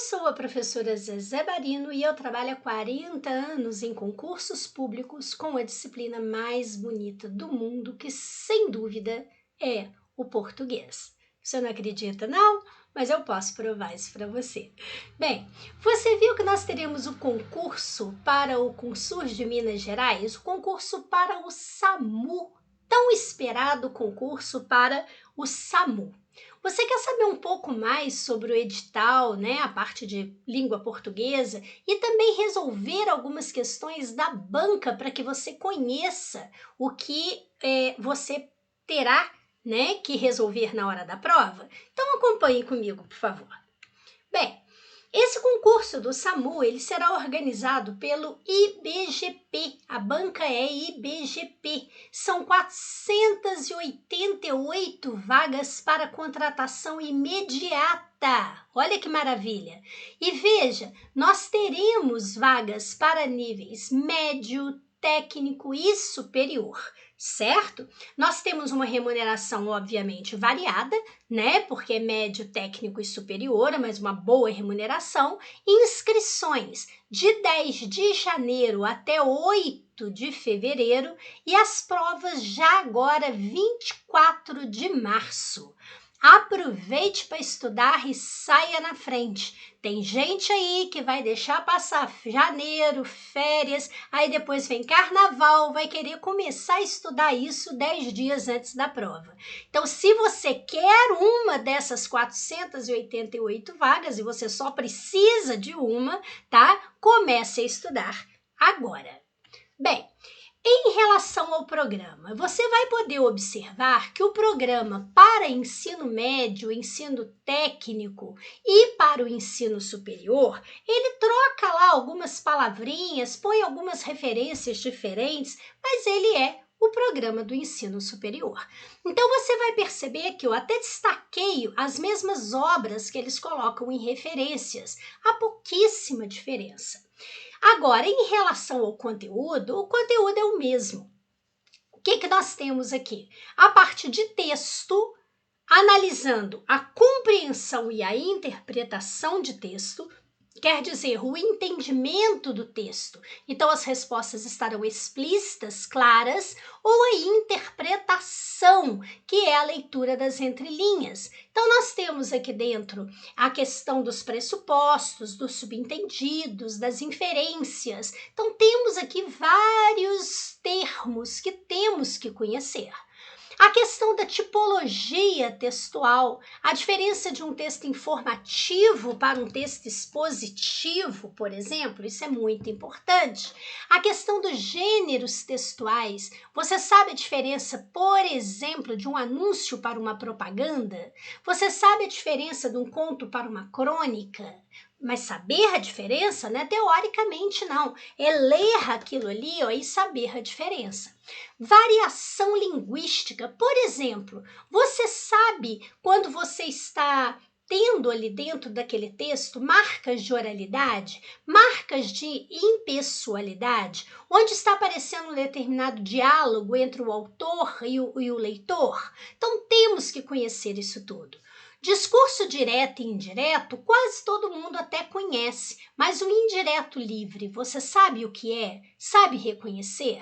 sou a professora Zezé Barino e eu trabalho há 40 anos em concursos públicos com a disciplina mais bonita do mundo, que sem dúvida é o português. Você não acredita, não? Mas eu posso provar isso para você. Bem, você viu que nós teremos o concurso para o Consurs de Minas Gerais, o concurso para o SAMU, tão esperado concurso para o SAMU. Você quer saber um pouco mais sobre o edital, né, a parte de língua portuguesa e também resolver algumas questões da banca para que você conheça o que você terá, né, que resolver na hora da prova? Então acompanhe comigo, por favor. Bem, esse concurso do SAMU ele será organizado pelo IBGP, a banca é IBGP. São 488 vagas para contratação imediata. Olha que maravilha! E veja, nós teremos vagas para níveis médio, técnico e superior, certo? Nós temos uma remuneração, obviamente, variada, né? Porque é médio, técnico e superior, mas uma boa remuneração. Inscrições de 10 de janeiro até 8 de fevereiro e as provas já agora 24 de março. Aproveite para estudar e saia na frente. Tem gente aí que vai deixar passar janeiro, férias, aí depois vem carnaval, vai querer começar a estudar isso 10 dias antes da prova. Então, se você quer uma dessas 488 vagas e você só precisa de uma, tá? Comece a estudar agora. Bem, em relação ao programa, você vai poder observar que o programa para ensino médio, ensino técnico e para o ensino superior, ele troca lá algumas palavrinhas, põe algumas referências diferentes, mas ele é o programa do ensino superior. Então você vai perceber que eu até destaquei as mesmas obras que eles colocam em referências, há pouquíssima diferença. Agora, em relação ao conteúdo, o conteúdo é o mesmo. O que nós temos aqui? A parte de texto, analisando a compreensão e a interpretação de texto, quer dizer, o entendimento do texto. Então, as respostas estarão explícitas, claras, ou a interpretação, que é a leitura das entrelinhas. Então, nós temos aqui dentro a questão dos pressupostos, dos subentendidos, das inferências. Então, temos aqui vários termos que temos que conhecer. A questão da tipologia textual, a diferença de um texto informativo para um texto expositivo, por exemplo, isso é muito importante. A questão dos gêneros textuais, você sabe a diferença, por exemplo, de um anúncio para uma propaganda? Você sabe a diferença de um conto para uma crônica? Mas saber a diferença, né? Teoricamente não. É ler aquilo ali, ó, e saber a diferença. Variação linguística. Por exemplo, você sabe quando você está tendo ali dentro daquele texto marcas de oralidade, marcas de impessoalidade, onde está aparecendo um determinado diálogo entre o autor e o leitor? Então, temos que conhecer isso tudo. Discurso direto e indireto, quase todo mundo até conhece, mas o indireto livre, você sabe o que é? Sabe reconhecer?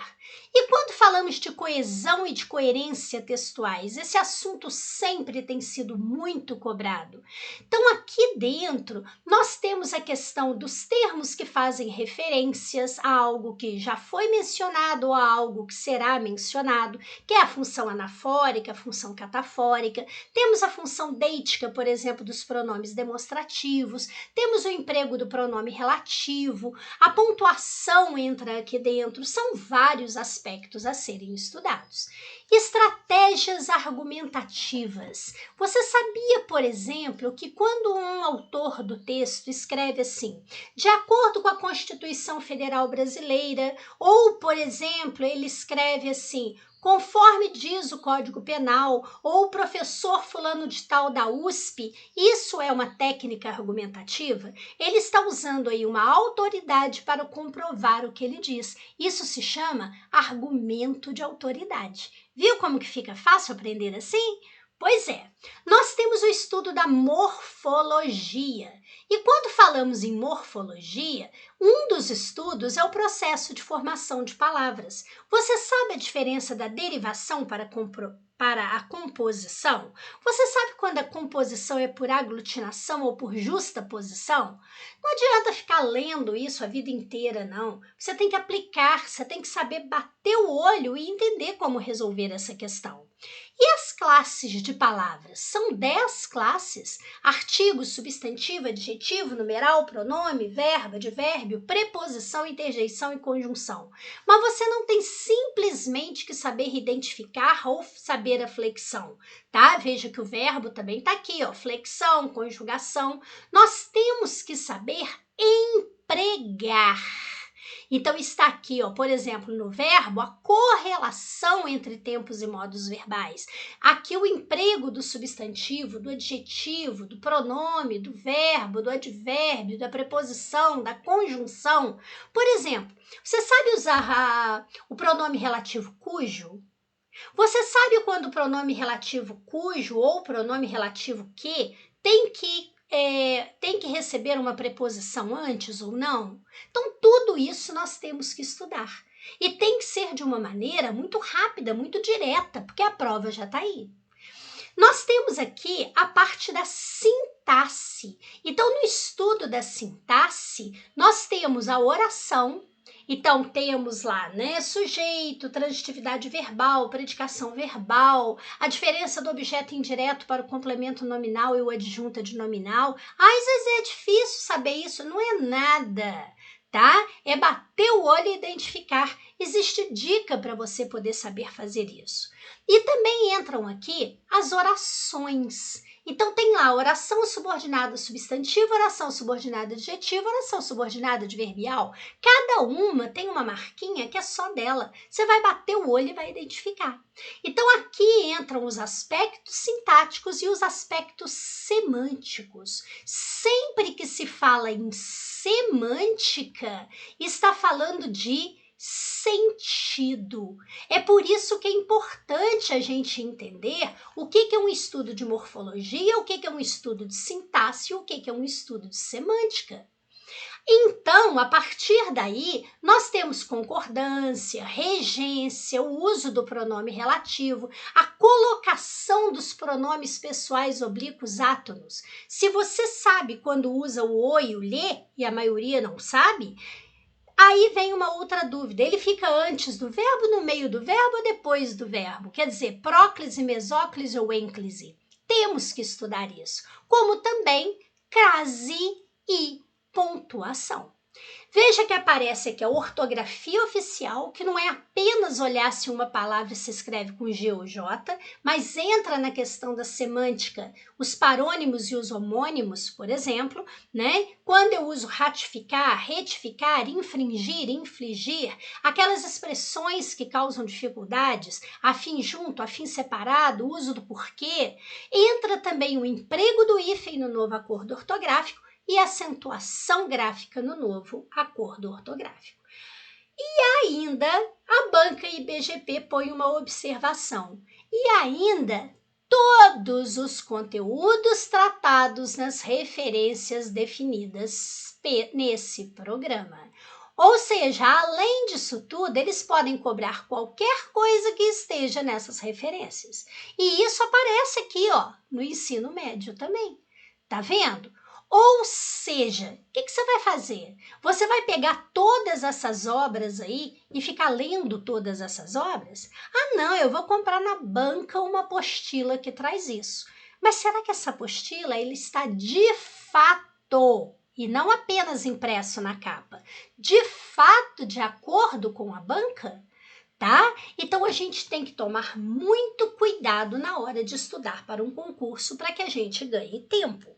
E quando falamos de coesão e de coerência textuais, esse assunto sempre tem sido muito cobrado. Então, aqui dentro, nós temos a questão dos termos que fazem referências a algo que já foi mencionado ou a algo que será mencionado, que é a função anafórica, a função catafórica. Temos a função deítica, por exemplo, dos pronomes demonstrativos. Temos o emprego do pronome relativo. A pontuação entra aqui dentro. São vários aspectos a serem estudados. Estratégias argumentativas. Você sabia, por exemplo, que quando um autor do texto escreve assim, de acordo com a Constituição Federal Brasileira, ou, por exemplo, ele escreve assim, conforme diz o Código Penal, ou o professor fulano de tal da USP, isso é uma técnica argumentativa? Ele está usando aí uma autoridade para comprovar o que ele diz. Isso se chama argumento de autoridade. Viu como que fica fácil aprender assim? Pois é, nós temos o estudo da morfologia. E quando falamos em morfologia, um dos estudos é o processo de formação de palavras. Você sabe a diferença da derivação para a composição? Você sabe quando a composição é por aglutinação ou por justaposição? Não adianta ficar lendo isso a vida inteira, não. Você tem que aplicar, você tem que saber bater o olho e entender como resolver essa questão. E as classes de palavras? São 10 classes: artigo, substantivo, adjetivo, numeral, pronome, verbo, advérbio, preposição, interjeição e conjunção. Mas você não tem simplesmente que saber identificar ou saber a flexão, tá? Veja que o verbo também está aqui, ó, flexão, conjugação. Nós temos que saber empregar. Então está aqui, ó, por exemplo, no verbo, a correlação entre tempos e modos verbais. Aqui o emprego do substantivo, do adjetivo, do pronome, do verbo, do advérbio, da preposição, da conjunção. Por exemplo, você sabe usar o pronome relativo cujo? Você sabe quando o pronome relativo cujo ou o pronome relativo que tem que receber uma preposição antes ou não? Então, tudo isso nós temos que estudar. E tem que ser de uma maneira muito rápida, muito direta, porque a prova já está aí. Nós temos aqui a parte da sintaxe. Então, no estudo da sintaxe, nós temos a oração. Então, temos lá, né, sujeito, transitividade verbal, predicação verbal, a diferença do objeto indireto para o complemento nominal e o adjunto de nominal. Ai, Zezé, é difícil saber isso. Não é nada, tá? É bater o olho e identificar. Existe dica para você poder saber fazer isso. E também entram aqui as orações. Então, tem lá oração subordinada substantiva, oração subordinada adjetiva, oração subordinada adverbial. Cada uma tem uma marquinha que é só dela. Você vai bater o olho e vai identificar. Então, aqui entram os aspectos sintáticos e os aspectos semânticos. Sempre que se fala em semântica, está falando de sentido. É por isso que é importante a gente entender o que é um estudo de morfologia, o que é um estudo de sintaxe, o que é um estudo de semântica. Então, a partir daí, nós temos concordância, regência, o uso do pronome relativo, a colocação dos pronomes pessoais oblíquos átonos. Se você sabe quando usa o o e o lhe, e a maioria não sabe, aí vem uma outra dúvida, ele fica antes do verbo, no meio do verbo ou depois do verbo? Quer dizer, próclise, mesóclise ou ênclise? Temos que estudar isso, como também crase e pontuação. Veja que aparece aqui a ortografia oficial, que não é apenas olhar se uma palavra se escreve com G ou J, mas entra na questão da semântica, os parônimos e os homônimos, por exemplo, né? Quando eu uso ratificar, retificar, infringir, infligir, aquelas expressões que causam dificuldades, afim junto, afim separado, uso do porquê, entra também o emprego do hífen no novo acordo ortográfico, e acentuação gráfica no novo acordo ortográfico. E ainda, a banca IBGP põe uma observação. E ainda, todos os conteúdos tratados nas referências definidas nesse programa. Ou seja, além disso tudo, eles podem cobrar qualquer coisa que esteja nessas referências. E isso aparece aqui, ó, no ensino médio também. Tá vendo? Ou seja, o que você vai fazer? Você vai pegar todas essas obras aí e ficar lendo todas essas obras? Ah, não, eu vou comprar na banca uma apostila que traz isso. Mas será que essa apostila ele está de fato, e não apenas impresso na capa, de fato de acordo com a banca? Tá? Então a gente tem que tomar muito cuidado na hora de estudar para um concurso para que a gente ganhe tempo.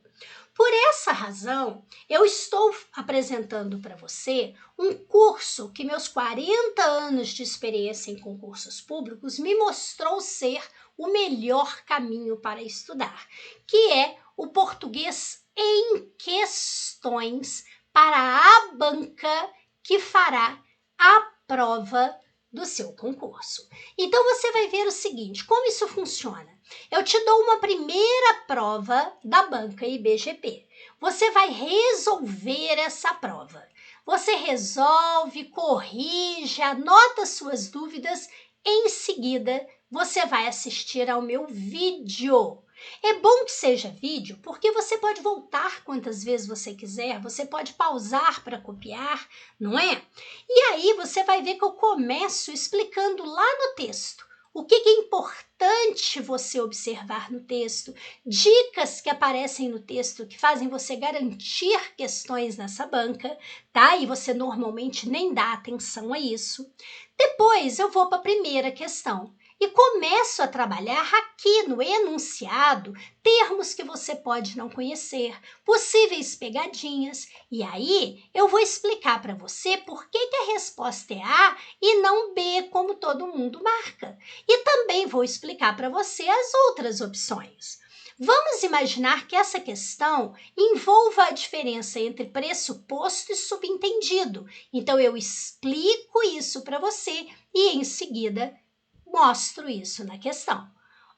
Por essa razão, eu estou apresentando para você um curso que meus 40 anos de experiência em concursos públicos me mostrou ser o melhor caminho para estudar, que é o português em questões para a banca que fará a prova do seu concurso. Então você vai ver o seguinte, como isso funciona? Eu te dou uma primeira prova da banca IBGP. Você vai resolver essa prova. Você resolve, corrige, anota suas dúvidas. Em seguida, você vai assistir ao meu vídeo. É bom que seja vídeo, porque você pode voltar quantas vezes você quiser, você pode pausar para copiar, não é? E aí você vai ver que eu começo explicando lá no texto. O que é importante você observar no texto, dicas que aparecem no texto que fazem você garantir questões nessa banca, tá? E você normalmente nem dá atenção a isso. Depois eu vou para a primeira questão e começo a trabalhar aqui no enunciado termos que você pode não conhecer, possíveis pegadinhas, e aí eu vou explicar para você por que a resposta é A e não B, como todo mundo marca. E também vou explicar para você as outras opções. Vamos imaginar que essa questão envolva a diferença entre pressuposto e subentendido. Então, eu explico isso para você e, em seguida, mostro isso na questão.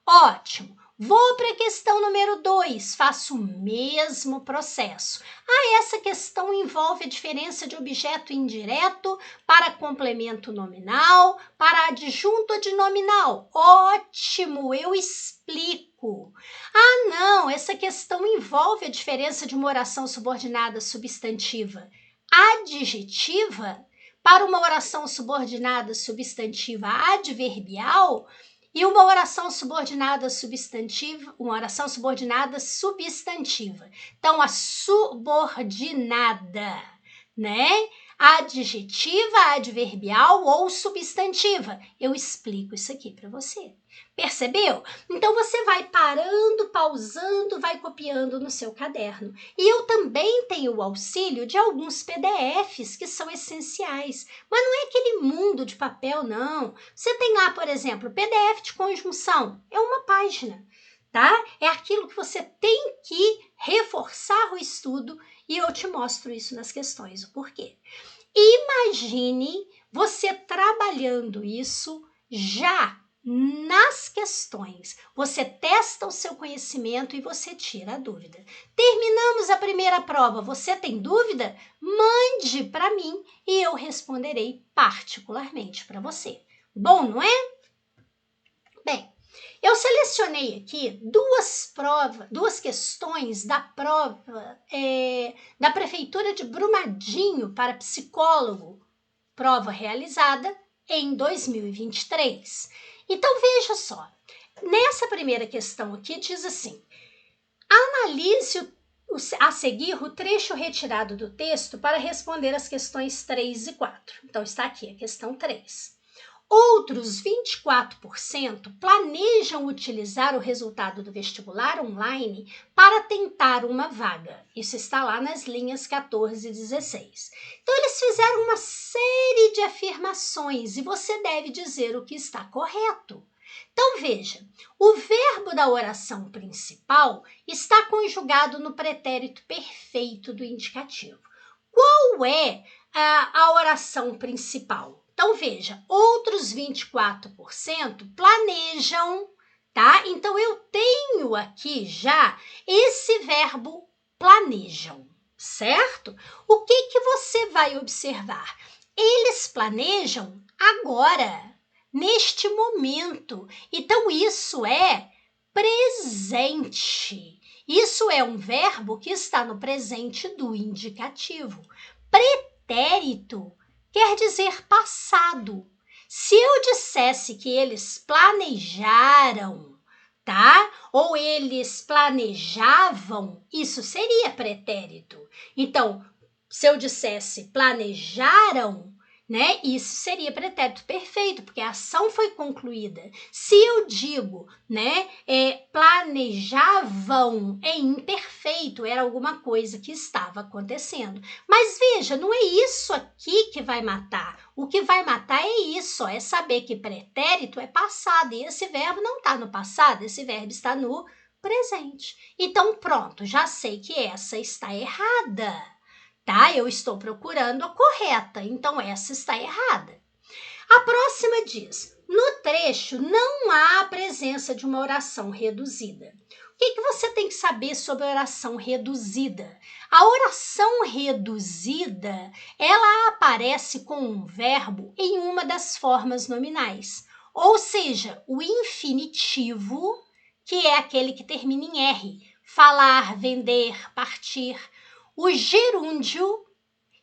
Ótimo! Vou para a questão número 2, faço o mesmo processo. Essa questão envolve a diferença de objeto indireto para complemento nominal, para adjunto adnominal. Ótimo, eu explico. Não, essa questão envolve a diferença de uma oração subordinada substantiva adjetiva para uma oração subordinada substantiva adverbial e uma oração subordinada substantiva, Então, a subordinada, né? Adjetiva, adverbial ou substantiva. Eu explico isso aqui para você. Percebeu? Então, você vai parando, pausando, vai copiando no seu caderno. E eu também tenho o auxílio de alguns PDFs que são essenciais. Mas não é aquele mundo de papel, não. Você tem lá, por exemplo, PDF de conjunção. É uma página, tá? É aquilo que você tem que reforçar o estudo e eu te mostro isso nas questões. O porquê? Imagine você trabalhando isso já nas questões. Você testa o seu conhecimento e você tira a dúvida. Terminamos a primeira prova. Você tem dúvida? Mande para mim e eu responderei particularmente para você. Bom, não é? Bem, eu selecionei aqui duas questões da prova da Prefeitura de Brumadinho para psicólogo, prova realizada em 2023. Então, veja só, nessa primeira questão aqui diz assim, analise a seguir o trecho retirado do texto para responder as questões 3 e 4. Então, está aqui a questão 3. Outros 24% planejam utilizar o resultado do vestibular online para tentar uma vaga. Isso está lá nas linhas 14 e 16. Então, eles fizeram uma série de afirmações e você deve dizer o que está correto. Então, veja, o verbo da oração principal está conjugado no pretérito perfeito do indicativo. Qual é a oração principal? Então, veja, outros 24% planejam, tá? Então, eu tenho aqui já esse verbo planejam, certo? O que você vai observar? Eles planejam agora, neste momento. Então, isso é presente. Isso é um verbo que está no presente do indicativo. Pretérito quer dizer passado. Se eu dissesse que eles planejaram, tá? Ou eles planejavam, isso seria pretérito. Então, se eu dissesse planejaram, né? Isso seria pretérito perfeito, porque a ação foi concluída. Se eu digo, né, planejavam é imperfeito, era alguma coisa que estava acontecendo. Mas veja, não é isso aqui que vai matar. O que vai matar é isso, é saber que pretérito é passado, e esse verbo não está no passado, esse verbo está no presente. Então, pronto, já sei que essa está errada. Tá? Eu estou procurando a correta, então essa está errada. A próxima diz: no trecho não há a presença de uma oração reduzida. O que você tem que saber sobre a oração reduzida? A oração reduzida, ela aparece com um verbo em uma das formas nominais, ou seja, o infinitivo, que é aquele que termina em R, falar, vender, partir, o gerúndio,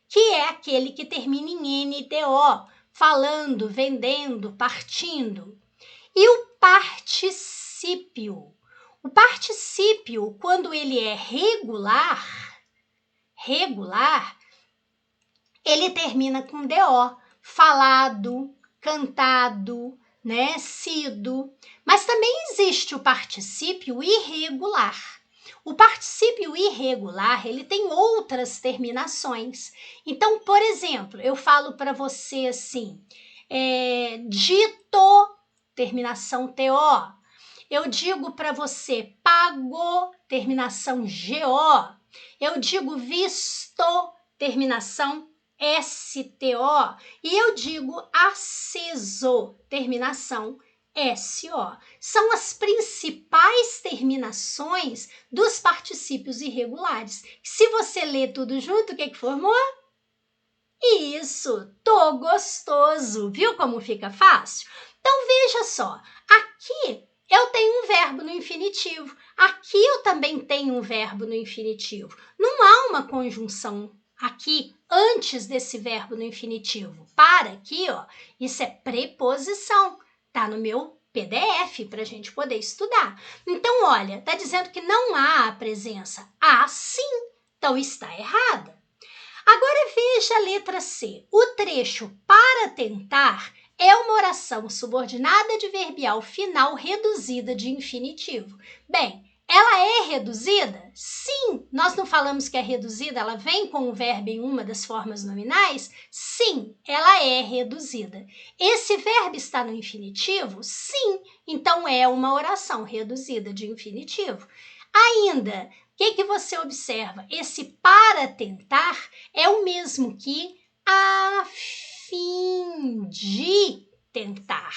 que é aquele que termina em NTO, falando, vendendo, partindo, e o particípio. O particípio, quando ele é regular, ele termina com DO, falado, cantado, né, sido. Mas também existe o particípio irregular. O particípio irregular, ele tem outras terminações. Então, por exemplo, eu falo para você assim, dito, terminação TO. Eu digo para você pago, terminação GO. Eu digo visto, terminação STO. E eu digo aceso, terminação SO. São as principais terminações dos particípios irregulares. Se você ler tudo junto, o que formou? Isso, tô gostoso. Viu como fica fácil? Então, veja só. Aqui eu tenho um verbo no infinitivo. Aqui eu também tenho um verbo no infinitivo. Não há uma conjunção aqui antes desse verbo no infinitivo. Para aqui, ó, isso é preposição. Tá no meu PDF para a gente poder estudar. Então, olha, tá dizendo que não há a presença. Há sim. Então, está errada. Agora veja a letra C. O trecho para tentar é uma oração subordinada adverbial final reduzida de infinitivo. Bem, ela é reduzida? Sim. Nós não falamos que é reduzida, ela vem com o verbo em uma das formas nominais? Sim, ela é reduzida. Esse verbo está no infinitivo? Sim. Então é uma oração reduzida de infinitivo. Ainda, o que você observa? Esse para tentar é o mesmo que a fim de tentar.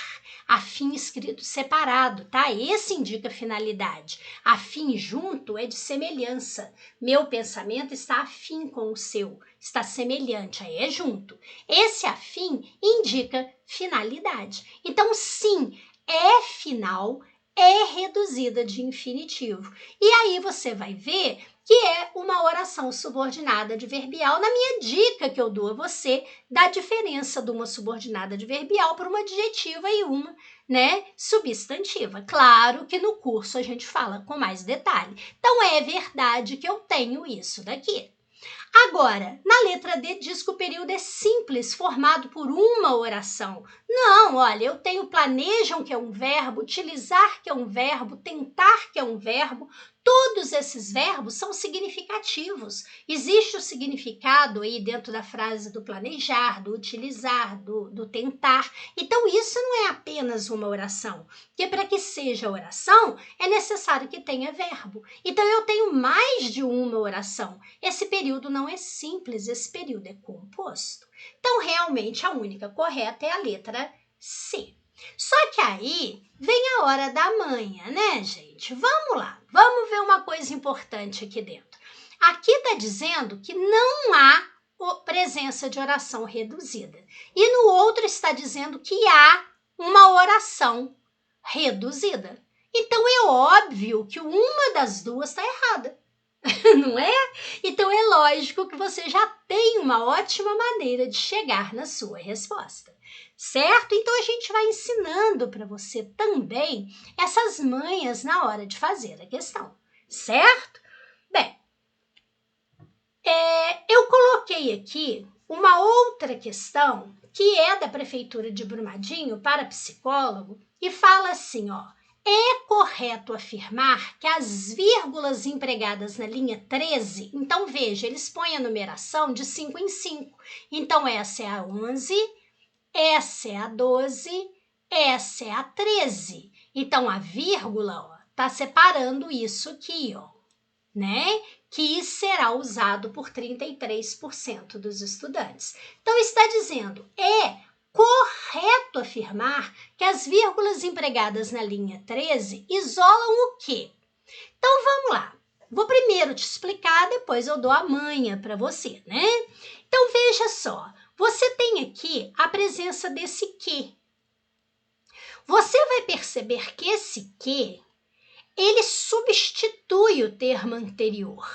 A fim escrito separado, tá? Esse indica finalidade. A fim junto é de semelhança. Meu pensamento está afim com o seu, está semelhante, aí é junto. Esse afim indica finalidade. Então, sim, é final, é reduzida de infinitivo. E aí você vai ver que é uma oração subordinada adverbial, na minha dica que eu dou a você da diferença de uma subordinada adverbial para uma adjetiva e uma, né, substantiva. Claro que no curso a gente fala com mais detalhe. Então é verdade que eu tenho isso daqui. Agora, na letra D diz que o período é simples, formado por uma oração. Não, olha, eu tenho planejam, que é um verbo, utilizar, que é um verbo, tentar, que é um verbo. Todos esses verbos são significativos. Existe o significado aí dentro da frase do planejar, do utilizar, do tentar. Então, isso não é apenas uma oração, porque para que seja oração, é necessário que tenha verbo. Então, eu tenho mais de uma oração. Esse período não é simples, esse período é composto. Então, realmente, a única correta é a letra C. Só que aí vem a hora da manha, né, gente? Vamos lá, vamos ver uma coisa importante aqui dentro. Aqui está dizendo que não há presença de oração reduzida. E no outro está dizendo que há uma oração reduzida. Então, é óbvio que uma das duas está errada. Não é? Então, é lógico que você já tem uma ótima maneira de chegar na sua resposta, certo? Então, a gente vai ensinando para você também essas manhas na hora de fazer a questão, certo? Bem, eu coloquei aqui uma outra questão que é da Prefeitura de Brumadinho para psicólogo e fala assim, ó, é correto afirmar que as vírgulas empregadas na linha 13, então veja, eles põem a numeração de 5 em 5. Então, essa é a 11, essa é a 12, essa é a 13. Então, a vírgula, ó, tá separando isso aqui, ó, né? Que será usado por 33% dos estudantes. Então, está dizendo, é correto afirmar que as vírgulas empregadas na linha 13 isolam o quê? Então, vamos lá. Vou primeiro te explicar, depois eu dou a manha para você, né? Então, veja só. Você tem aqui a presença desse que. Você vai perceber que esse que, ele substitui o termo anterior.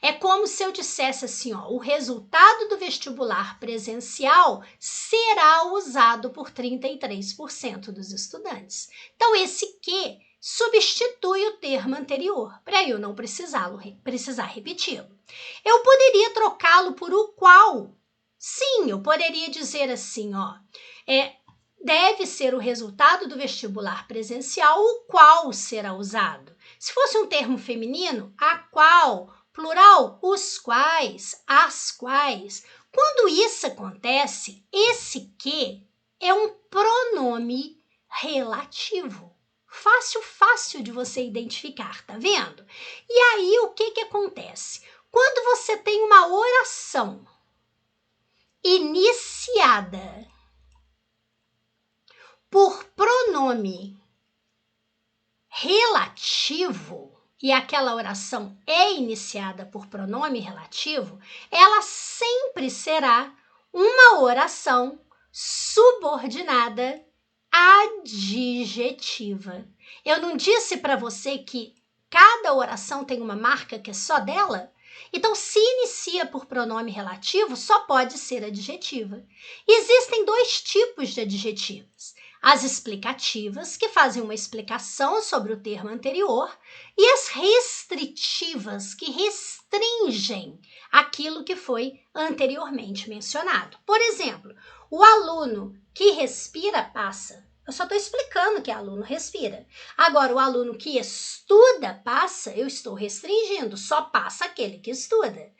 É como se eu dissesse assim, ó, o resultado do vestibular presencial será usado por 33% dos estudantes. Então, esse que substitui o termo anterior, para eu não precisar repeti-lo. Eu poderia trocá-lo por o qual. Sim, eu poderia dizer assim, ó, deve ser o resultado do vestibular presencial, o qual será usado. Se fosse um termo feminino, a qual, plural, os quais, as quais. Quando isso acontece, esse que é um pronome relativo. Fácil de você identificar, tá vendo? E aí, o que acontece? Quando você tem uma oração iniciada por pronome relativo, e aquela oração é iniciada por pronome relativo, ela sempre será uma oração subordinada adjetiva. Eu não disse para você que cada oração tem uma marca que é só dela? Então, se inicia por pronome relativo, só pode ser adjetiva. Existem dois tipos de adjetivos. As explicativas, que fazem uma explicação sobre o termo anterior, e as restritivas, que restringem aquilo que foi anteriormente mencionado. Por exemplo, o aluno que respira passa. Eu só estou explicando que aluno respira. Agora, o aluno que estuda passa, eu estou restringindo, só passa aquele que estuda.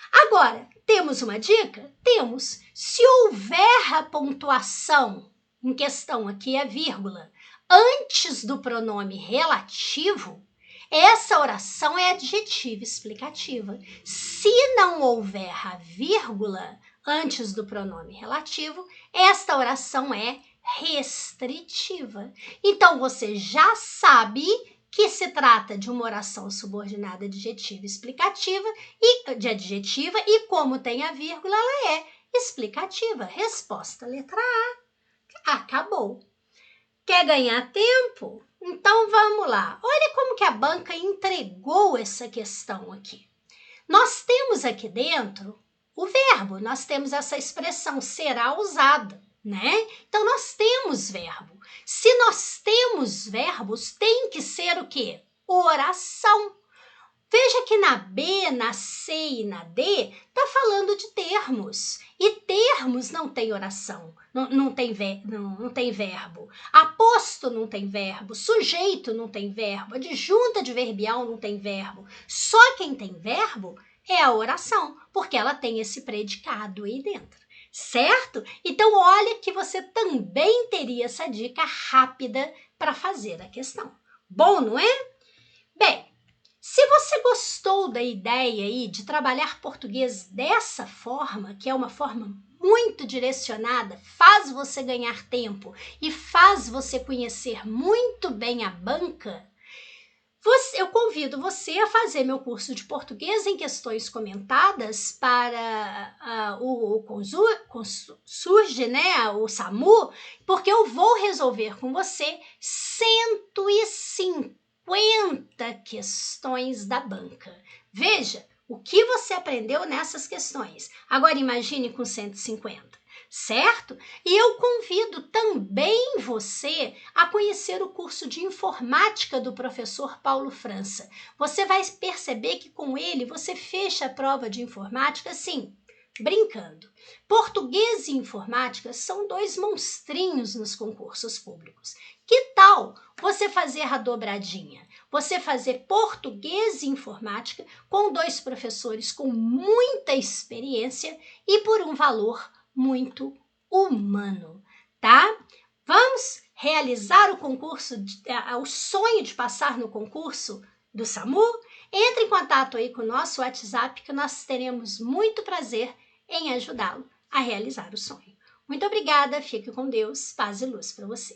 Agora, temos uma dica? Temos. Se houver a pontuação, em questão aqui é vírgula, antes do pronome relativo, essa oração é adjetiva explicativa. Se não houver a vírgula antes do pronome relativo, esta oração é restritiva. Então, você já sabe que se trata de uma oração subordinada adjetiva explicativa de adjetiva e como tem a vírgula, ela é explicativa. Resposta letra A. Acabou. Quer ganhar tempo? Então vamos lá. Olha como que a banca entregou essa questão aqui. Nós temos aqui dentro o verbo, nós temos essa expressão será usada, né? Então nós temos verbo. Se nós temos verbos, tem que ser o quê? Oração. Veja que na B, na C e na D, está falando de termos. E termos não tem oração, não tem verbo. Aposto não tem verbo, sujeito não tem verbo, adjunta adverbial não tem verbo. Só quem tem verbo é a oração, porque ela tem esse predicado aí dentro. Certo? Então, olha que você também teria essa dica rápida para fazer a questão. Bom, não é? Bem, se você gostou da ideia aí de trabalhar português dessa forma, que é uma forma muito direcionada, faz você ganhar tempo e faz você conhecer muito bem a banca, eu convido você a fazer meu curso de português em questões comentadas para o Consurge, né, o SAMU, porque eu vou resolver com você 150 questões da banca. Veja o que você aprendeu nessas questões. Agora imagine com 150. Certo? E eu convido também você a conhecer o curso de informática do professor Paulo França. Você vai perceber que com ele você fecha a prova de informática assim, brincando. Português e informática são dois monstrinhos nos concursos públicos. Que tal você fazer a dobradinha? Você fazer português e informática com dois professores com muita experiência e por um valor muito humano, tá? Vamos realizar o concurso, o sonho de passar no concurso do SAMU? Entre em contato aí com o nosso WhatsApp que nós teremos muito prazer em ajudá-lo a realizar o sonho. Muito obrigada, fique com Deus, paz e luz para você.